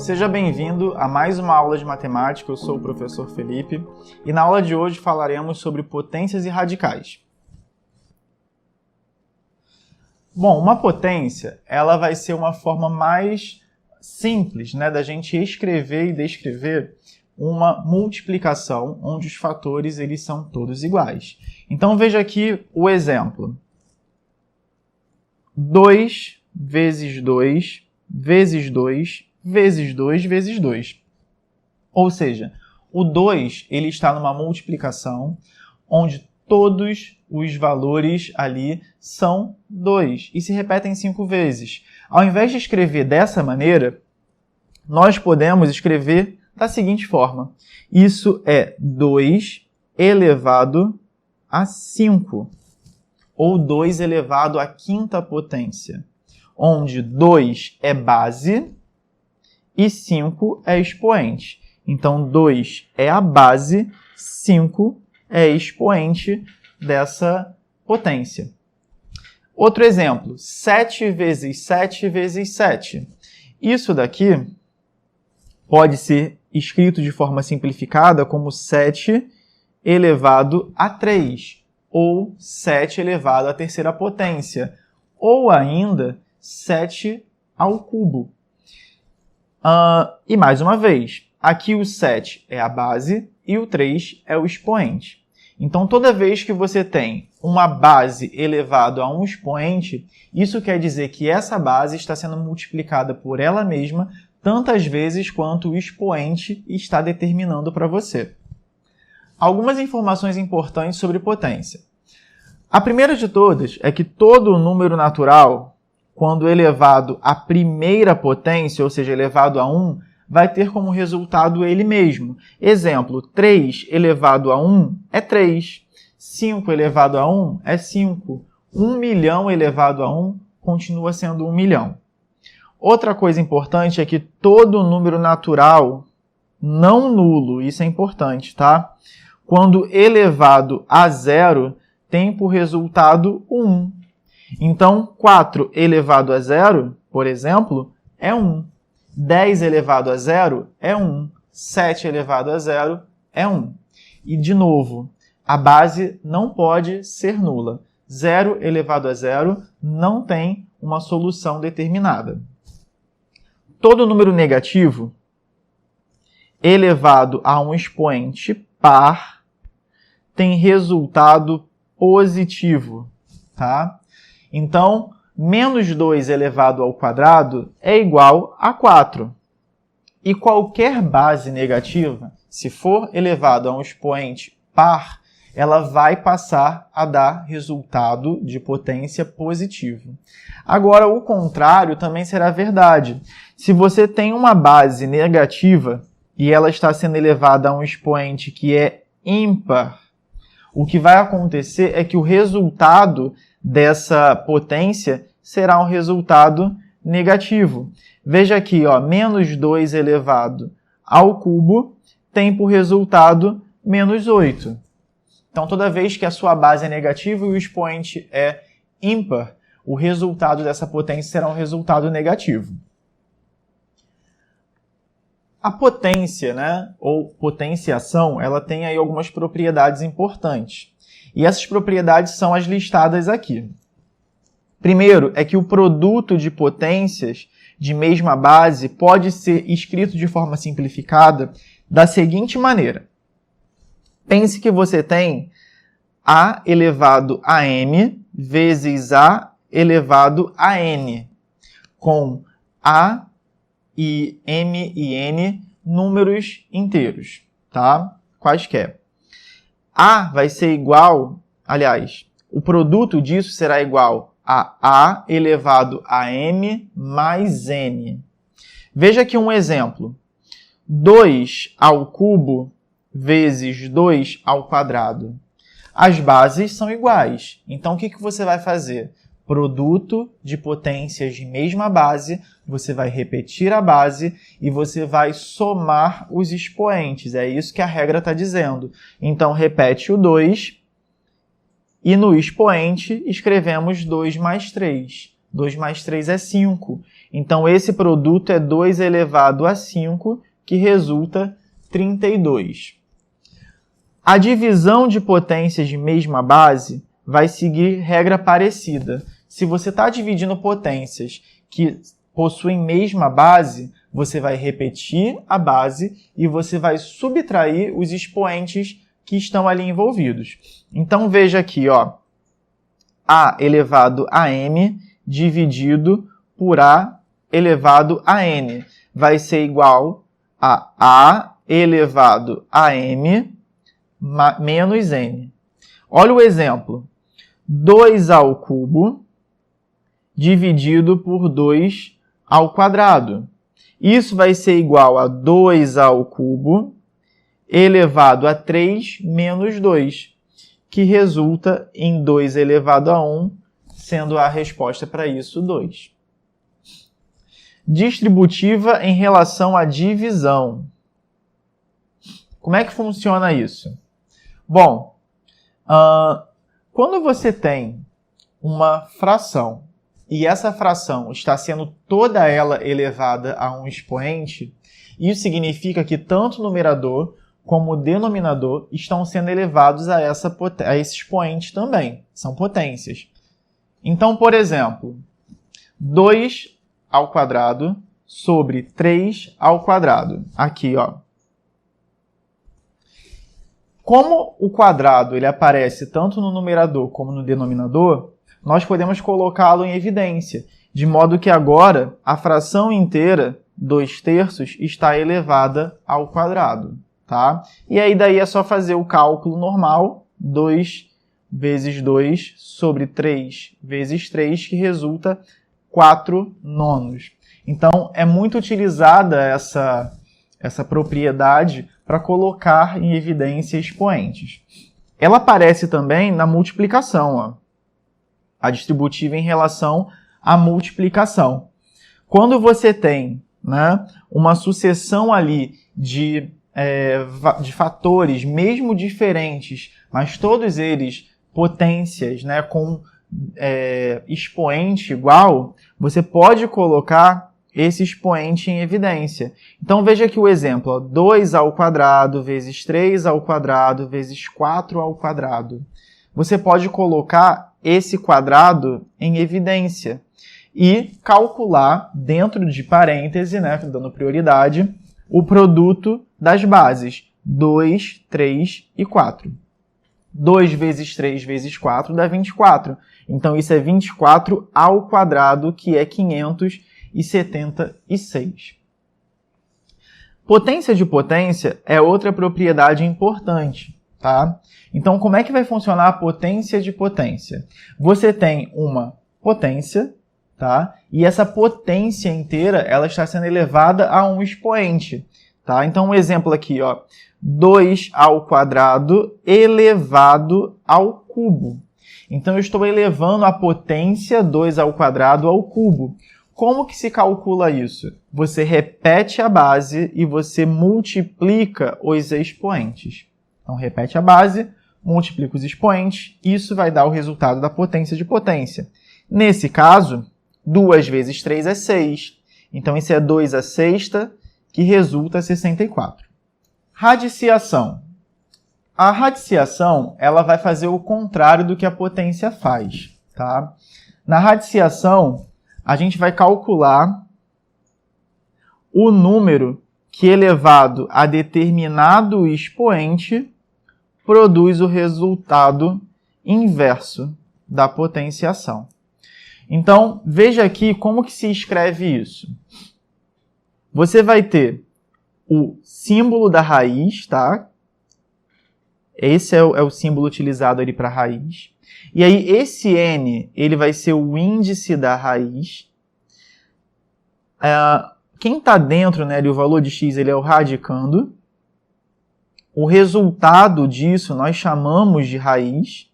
Seja bem-vindo a mais uma aula de matemática. Eu sou o professor Felipe e na aula de hoje falaremos sobre potências e radicais. Bom, uma potência ela vai ser uma forma mais simples, da gente escrever e descrever uma multiplicação onde os fatores eles são todos iguais. Então veja aqui o exemplo. 2 vezes 2 vezes 2 vezes 2 vezes 2. Ou seja, o 2 ele está numa multiplicação onde todos os valores ali são 2 e se repetem 5 vezes. Ao invés de escrever dessa maneira, nós podemos escrever da seguinte forma. Isso é 2 elevado a 5, ou 2 elevado à quinta potência, onde 2 é base e 5 é expoente. Então, 2 é a base, 5 é expoente dessa potência. Outro exemplo, 7 vezes 7 vezes 7. Isso daqui pode ser escrito de forma simplificada como 7 elevado a 3, ou 7 elevado à terceira potência, ou ainda 7 ao cubo. E mais uma vez, aqui o 7 é a base e o 3 é o expoente. Então, toda vez que você tem uma base elevado a um expoente, isso quer dizer que essa base está sendo multiplicada por ela mesma tantas vezes quanto o expoente está determinando para você. Algumas informações importantes sobre potência. A primeira de todas é que todo número natural, quando elevado à primeira potência, ou seja, elevado a 1, vai ter como resultado ele mesmo. Exemplo, 3 elevado a 1 é 3. 5 elevado a 1 é 5. 1 milhão elevado a 1 continua sendo 1 milhão. Outra coisa importante é que todo número natural não nulo, isso é importante, tá? Quando elevado a 0, tem por resultado 1. Então, 4 elevado a 0, por exemplo, é 1. 10 elevado a 0 é 1. 7 elevado a 0 é 1. E, de novo, a base não pode ser nula. 0 elevado a 0 não tem uma solução determinada. Todo número negativo elevado a um expoente par tem resultado positivo, tá? Então, menos 2 elevado ao quadrado é igual a 4. E qualquer base negativa, se for elevado a um expoente par, ela vai passar a dar resultado de potência positivo. Agora, o contrário também será verdade. Se você tem uma base negativa e ela está sendo elevada a um expoente que é ímpar, o que vai acontecer é que o resultado dessa potência será um resultado negativo. Veja aqui, menos 2 elevado ao cubo tem por resultado menos 8. Então, toda vez que a sua base é negativa e o expoente é ímpar, o resultado dessa potência será um resultado negativo. A potência, ou potenciação, ela tem aí algumas propriedades importantes. E essas propriedades são as listadas aqui. Primeiro, é que o produto de potências de mesma base pode ser escrito de forma simplificada da seguinte maneira. Pense que você tem A elevado a M vezes A elevado a N, com A e M e N números inteiros, tá? Quaisquer. A vai ser igual, o produto disso será igual a A elevado a M mais N. Veja aqui um exemplo. 2 ao cubo vezes 2 ao quadrado. As bases são iguais. Então, o que você vai fazer? Produto de potências de mesma base, você vai repetir a base e você vai somar os expoentes. É isso que a regra está dizendo. Então, repete o 2 e no expoente escrevemos 2 mais 3. 2 mais 3 é 5. Então, esse produto é 2 elevado a 5, que resulta 32. A divisão de potências de mesma base vai seguir regra parecida. Se você está dividindo potências que possuem mesma base, você vai repetir a base e você vai subtrair os expoentes que estão ali envolvidos. Então, veja aqui, ó, A elevado a M dividido por A elevado a N vai ser igual a A elevado a M menos N. Olha o exemplo. 2 ao cubo dividido por 2 ao quadrado. Isso vai ser igual a 2 ao cubo elevado a 3 menos 2, que resulta em 2 elevado a 1, sendo a resposta para isso 2. Distributiva em relação à divisão. Como é que funciona isso? Bom, quando você tem uma fração e essa fração está sendo toda ela elevada a um expoente, isso significa que tanto o numerador como o denominador estão sendo elevados a esse expoente também. São potências. Então, por exemplo, 2 ao quadrado sobre 3 ao quadrado. Aqui, ó. Como o quadrado ele aparece tanto no numerador como no denominador, nós podemos colocá-lo em evidência, de modo que agora a fração inteira, 2/3, está elevada ao quadrado. Tá? E aí daí é só fazer o cálculo normal, 2 vezes 2 sobre 3 vezes 3, que resulta 4 nonos. Então, é muito utilizada essa propriedade para colocar em evidência expoentes. Ela aparece também na multiplicação, ó. A distributiva em relação à multiplicação. Quando você tem, né, uma sucessão ali de fatores, mesmo diferentes, mas todos eles potências, né, com expoente igual, você pode colocar esse expoente em evidência. Então, veja aqui o exemplo, ó, 2 ao quadrado vezes 3 ao quadrado vezes 4 ao quadrado. Você pode colocar esse quadrado em evidência e calcular dentro de parêntese, né, dando prioridade, o produto das bases 2, 3 e 4. 2 vezes 3 vezes 4 dá 24. Então, isso é 24 ao quadrado, que é 576. Potência de potência é outra propriedade importante, tá? Então, como é que vai funcionar a potência de potência? Você tem uma potência, tá? E essa potência inteira, ela está sendo elevada a um expoente, tá? Então, um exemplo aqui, ó, 2 ao quadrado elevado ao cubo. Então, eu estou elevando a potência 2 ao quadrado ao cubo. Como que se calcula isso? Você repete a base e você multiplica os expoentes. Então, repete a base, multiplica os expoentes, isso vai dar o resultado da potência de potência. Nesse caso, 2 vezes 3 é 6. Então, isso é 2 à sexta, que resulta 64. Radiciação. A radiciação, ela vai fazer o contrário do que a potência faz, tá? Na radiciação, a gente vai calcular o número que, elevado a determinado expoente, produz o resultado inverso da potenciação. Então, veja aqui como que se escreve isso. Você vai ter o símbolo da raiz, tá? Esse é o símbolo utilizado ali para raiz. E aí, esse n, ele vai ser o índice da raiz. Quem está dentro, né, o valor de x, ele é o radicando. O resultado disso nós chamamos de raiz.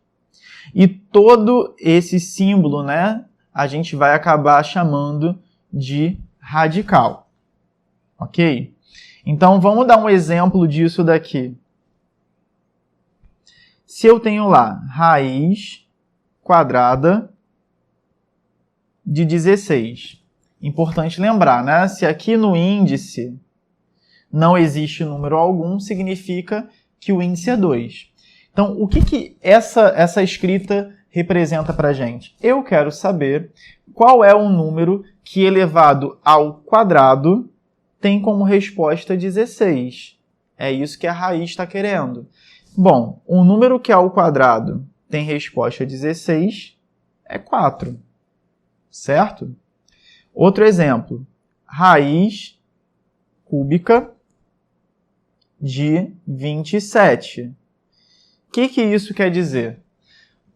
E todo esse símbolo, né, a gente vai acabar chamando de radical. Ok? Então, vamos dar um exemplo disso daqui. Se eu tenho lá raiz quadrada de 16. Importante lembrar, né? Se aqui no índice não existe número algum, significa que o índice é 2. Então, o que essa escrita representa para a gente? Eu quero saber qual é o número que elevado ao quadrado tem como resposta 16. É isso que a raiz está querendo. Bom, o número que ao quadrado tem resposta 16 é 4. Certo? Outro exemplo. Raiz cúbica de 27. O que isso quer dizer?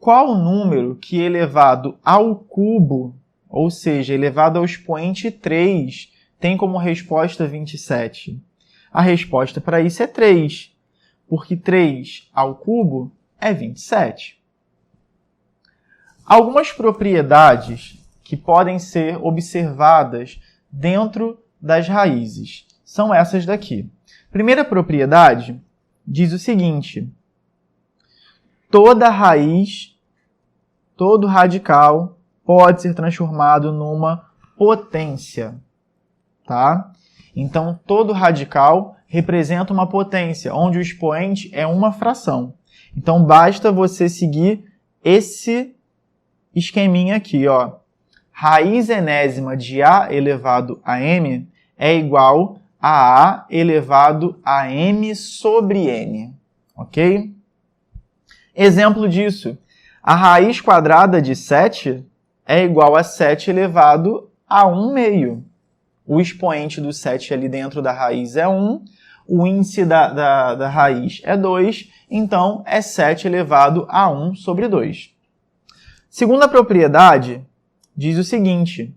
Qual o número que elevado ao cubo, ou seja, elevado ao expoente 3, tem como resposta 27? A resposta para isso é 3, porque 3 ao cubo é 27. Algumas propriedades que podem ser observadas dentro das raízes são essas daqui. Primeira propriedade diz o seguinte: toda raiz, todo radical pode ser transformado numa potência, tá? Então, todo radical representa uma potência, onde o expoente é uma fração. Então, basta você seguir esse esqueminha aqui, ó. Raiz enésima de A elevado a M é igual a A elevado a M sobre N, ok? Exemplo disso, a raiz quadrada de 7 é igual a 7 elevado a 1 meio. O expoente do 7 ali dentro da raiz é 1, o índice da raiz é 2, então é 7 elevado a 1 sobre 2. Segunda propriedade diz o seguinte: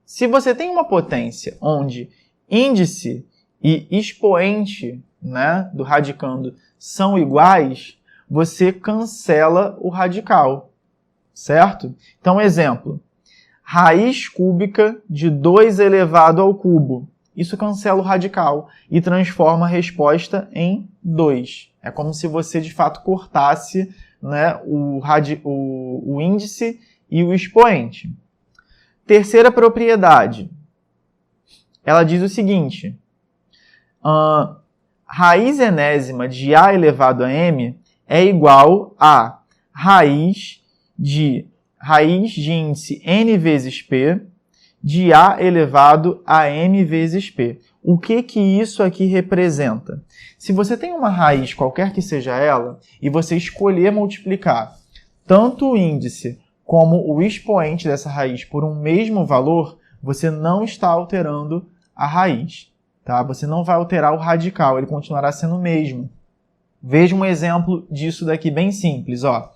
se você tem uma potência onde índice e expoente, né, do radicando são iguais, você cancela o radical, certo? Então, exemplo, raiz cúbica de 2 elevado ao cubo. Isso cancela o radical e transforma a resposta em 2. É como se você, de fato, cortasse, né, o índice e o expoente. Terceira propriedade. Ela diz o seguinte: raiz enésima de A elevado a M é igual a raiz de índice n vezes p de A elevado a m vezes p. O que isso aqui representa? Se você tem uma raiz, qualquer que seja ela, e você escolher multiplicar tanto o índice como o expoente dessa raiz por um mesmo valor, você não está alterando a raiz, tá? Você não vai alterar o radical, ele continuará sendo o mesmo. Veja um exemplo disso daqui bem simples, ó.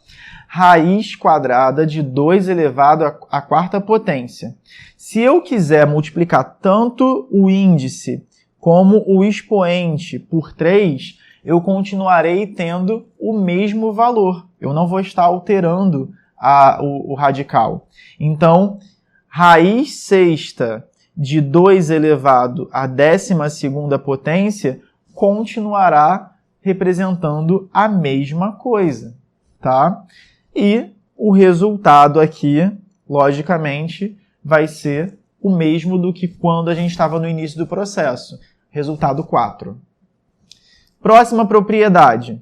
Raiz quadrada de 2 elevado à quarta potência. Se eu quiser multiplicar tanto o índice como o expoente por 3, eu continuarei tendo o mesmo valor. Eu não vou estar alterando o radical. Então, raiz sexta de 2 elevado à 12ª potência continuará representando a mesma coisa, tá? E o resultado aqui, logicamente, vai ser o mesmo do que quando a gente estava no início do processo. Resultado 4. Próxima propriedade.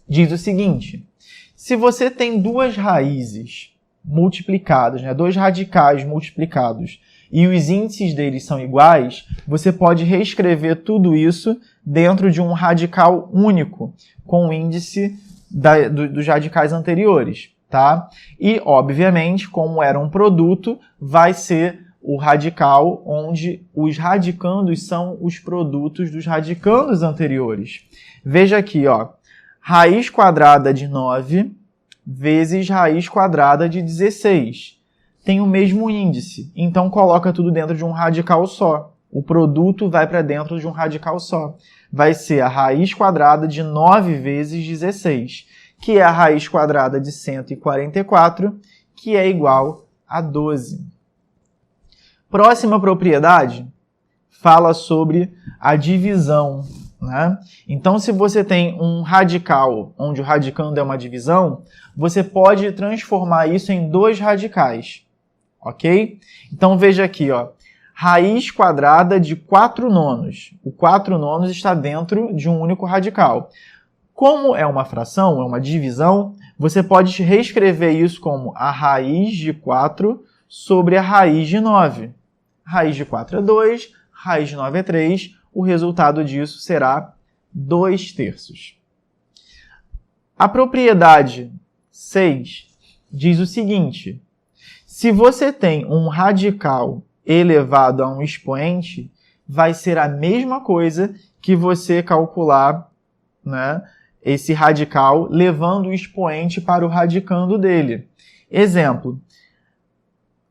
Diz o seguinte: se você tem duas raízes multiplicadas, né, dois radicais multiplicados, e os índices deles são iguais, você pode reescrever tudo isso dentro de um radical único, com o índice dos radicais anteriores, tá? E, obviamente, como era um produto, vai ser o radical onde os radicandos são os produtos dos radicandos anteriores. Veja aqui, ó, raiz quadrada de 9 vezes raiz quadrada de 16. Tem o mesmo índice, então coloca tudo dentro de um radical só. O produto vai para dentro de um radical só. Vai ser a raiz quadrada de 9 vezes 16, que é a raiz quadrada de 144, que é igual a 12. Próxima propriedade fala sobre a divisão, né? Então, se você tem um radical onde o radicando é uma divisão, você pode transformar isso em dois radicais. ok? Então veja aqui, ó, raiz quadrada de 4 nonos. O 4 nonos está dentro de um único radical. Como é uma fração, é uma divisão, você pode reescrever isso como a raiz de 4 sobre a raiz de 9. Raiz de 4 é 2, raiz de 9 é 3, o resultado disso será 2/3. A propriedade 6 diz o seguinte: se você tem um radical elevado a um expoente, vai ser a mesma coisa que você calcular, né, esse radical levando o expoente para o radicando dele. Exemplo,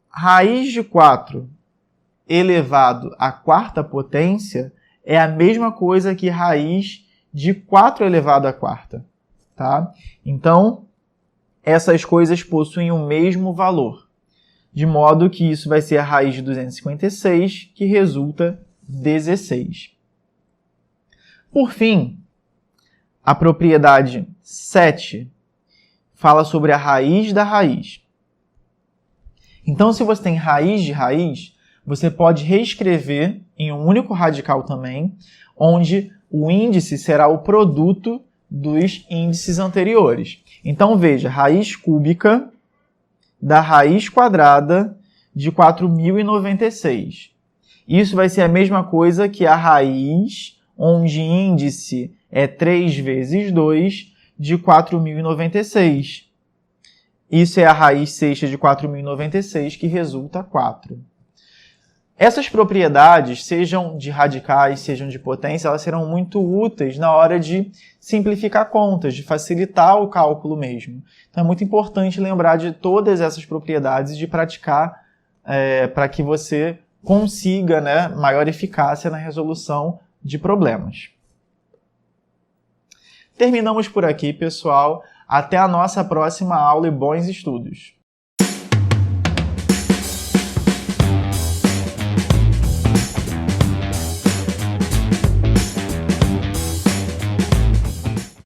raiz de 4 elevado à quarta potência é a mesma coisa que raiz de 4 elevado à quarta. Tá? Então, essas coisas possuem o mesmo valor, de modo que isso vai ser a raiz de 256, que resulta 16. Por fim, a propriedade 7 fala sobre a raiz da raiz. Então, se você tem raiz de raiz, você pode reescrever em um único radical também, onde o índice será o produto dos índices anteriores. Então, veja, raiz cúbica da raiz quadrada de 4.096. Isso vai ser a mesma coisa que a raiz, onde índice é 3 vezes 2, de 4.096. Isso é a raiz sexta de 4.096, que resulta 4. Essas propriedades, sejam de radicais, sejam de potência, elas serão muito úteis na hora de simplificar contas, de facilitar o cálculo mesmo. Então é muito importante lembrar de todas essas propriedades e de praticar para que você consiga, né, maior eficácia na resolução de problemas. Terminamos por aqui, pessoal. Até a nossa próxima aula e bons estudos!